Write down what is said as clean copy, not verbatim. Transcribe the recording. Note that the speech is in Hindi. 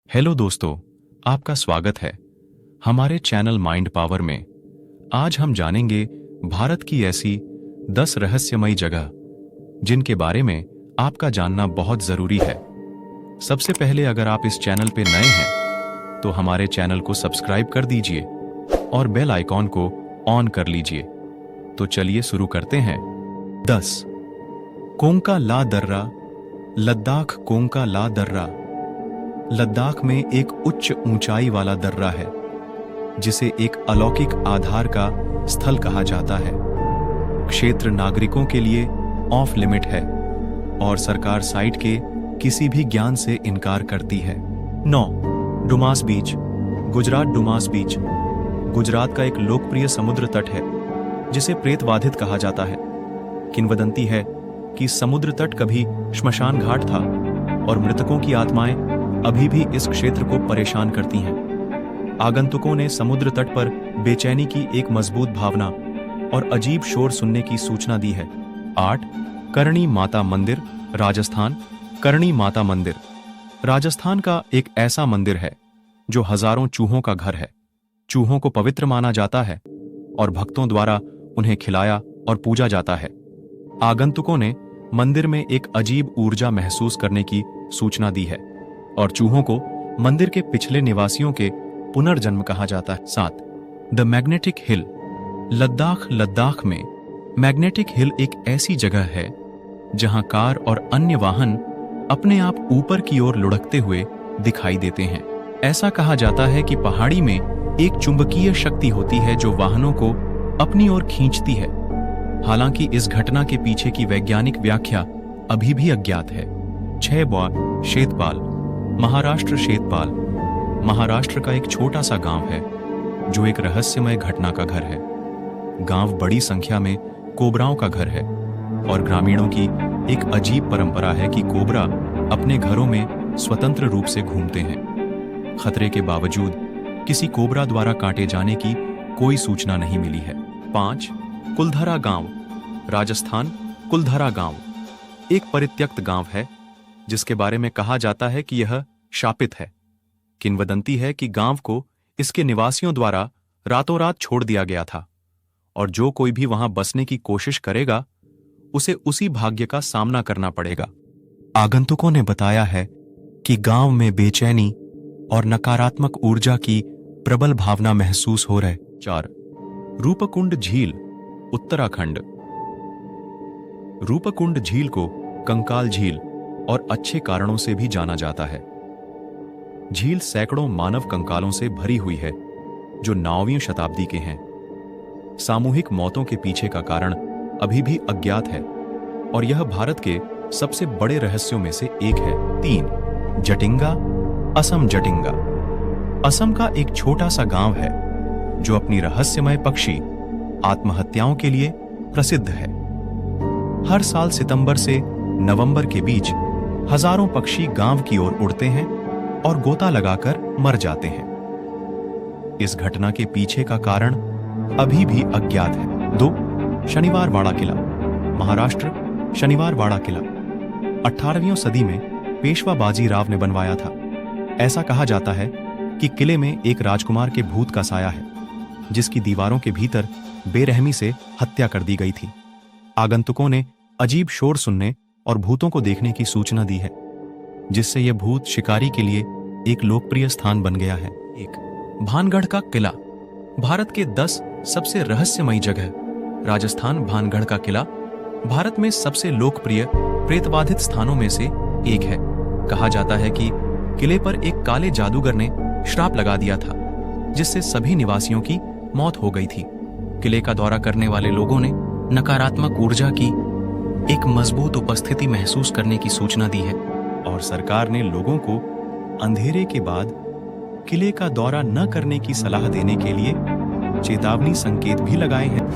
हेलो दोस्तों, आपका स्वागत है हमारे चैनल माइंड पावर में। आज हम जानेंगे भारत की ऐसी 10 रहस्यमयी जगह जिनके बारे में आपका जानना बहुत जरूरी है। सबसे पहले अगर आप इस चैनल पे नए हैं तो हमारे चैनल को सब्सक्राइब कर दीजिए और बेल आइकॉन को ऑन कर लीजिए। तो चलिए शुरू करते हैं। 10 कोंका ला दर्रा, लद्दाख। कोंका ला दर्रा लद्दाख में एक उच्च ऊंचाई वाला दर्रा है जिसे एक अलौकिक आधार का स्थल कहा जाता है। क्षेत्र नागरिकों के लिए ऑफ लिमिट है और सरकार साइट के किसी भी ज्ञान से इनकार करती है। 9 डुमास बीच, गुजरात। डुमास बीच गुजरात का एक लोकप्रिय समुद्र तट है जिसे प्रेतवाधित कहा जाता है। किंवदंती है कि समुद्र तट कभी श्मशान घाट था और मृतकों की आत्माएं अभी भी इस क्षेत्र को परेशान करती हैं। आगंतुकों ने समुद्र तट पर बेचैनी की एक मजबूत भावना और अजीब शोर सुनने की सूचना दी है। 8 करणी माता मंदिर, राजस्थान। करणी माता मंदिर राजस्थान का एक ऐसा मंदिर है जो हजारों चूहों का घर है। चूहों को पवित्र माना जाता है और भक्तों द्वारा उन्हें खिलाया और पूजा जाता है। आगंतुकों ने मंदिर में एक अजीब ऊर्जा महसूस करने की सूचना दी है और चूहों को मंदिर के पिछले निवासियों के पुनर्जन्म कहा जाता है। 7 the magnetic hill, Ladakh. Ladakh में मैग्नेटिक हिल एक ऐसी जगह है जहां कार और अन्य वाहन अपने आप ऊपर की ओर लुढ़कते हुए दिखाई देते हैं। ऐसा कहा जाता है कि पहाड़ी में एक चुंबकीय शक्ति होती है जो वाहनों को अपनी ओर खींचती है। हालांकि इस घटना के पीछे की वैज्ञानिक व्याख्या अभी भी अज्ञात है। 6 शेतपाल, महाराष्ट्र। शेतपाल महाराष्ट्र का एक छोटा सा गांव है जो एक रहस्यमय घटना का घर है। गांव बड़ी संख्या में कोबराओं का घर है और ग्रामीणों की एक अजीब परंपरा है कि कोबरा अपने घरों में स्वतंत्र रूप से घूमते हैं। खतरे के बावजूद किसी कोबरा द्वारा काटे जाने की कोई सूचना नहीं मिली है। 5 कुलधरा गांव, राजस्थान। कुलधरा गांव एक परित्यक्त गांव है जिसके बारे में कहा जाता है कि यह शापित है। किंवदंती है कि गांव को इसके निवासियों द्वारा रातों रात छोड़ दिया गया था और जो कोई भी वहां बसने की कोशिश करेगा उसे उसी भाग्य का सामना करना पड़ेगा। आगंतुकों ने बताया है कि गांव में बेचैनी और नकारात्मक ऊर्जा की प्रबल भावना महसूस हो रही। 4 रूपकुंड झील, उत्तराखंड। रूपकुंड झील को कंकाल झील और अच्छे कारणों से भी जाना जाता है। झील सैकड़ों मानव कंकालों से भरी हुई है जो 9वीं शताब्दी के हैं। सामूहिक मौतों के पीछे का कारण अभी भी अज्ञात है और यह भारत के सबसे बड़े रहस्यों में से एक है। 3 जटिंगा, असम। जटिंगा असम का एक छोटा सा गांव है जो अपनी रहस्यमय पक्षी आत्महत्याओं के लिए प्रसिद्ध है। हर साल सितंबर से नवंबर के बीच हजारों पक्षी गांव की ओर उड़ते हैं और गोता लगाकर मर जाते हैं। इस घटना के पीछे का कारण अभी भी अज्ञात है। 2 शनिवार वाड़ा किला, महाराष्ट्र। शनिवार वाड़ा किला 18वीं सदी में पेशवा बाजीराव ने बनवाया था। ऐसा कहा जाता है कि किले में एक राजकुमार के भूत का साया है जिसकी दीवारों के भीतर बेरहमी से हत्या कर दी गई थी। आगंतुकों ने अजीब शोर सुनने और भूतों को देखने की सूचना दी है जिससे यह भूत शिकारी के लिए एक लोकप्रिय स्थान बन गया है। 1 भानगढ़ का किला, भारत के 10 सबसे रहस्यमयी जगह। राजस्थान। भानगढ़ का किला भारत में सबसे लोकप्रिय प्रेतबाधित स्थानों में से एक है। कहा जाता है कि किले पर एक काले जादूगर ने श्राप लगा दिया था जिससे सभी निवासियों की मौत हो गई थी। किले का दौरा करने वाले लोगों ने नकारात्मक ऊर्जा की एक मजबूत उपस्थिति महसूस करने की सूचना दी है और सरकार ने लोगों को अंधेरे के बाद किले का दौरा न करने की सलाह देने के लिए चेतावनी संकेत भी लगाए हैं।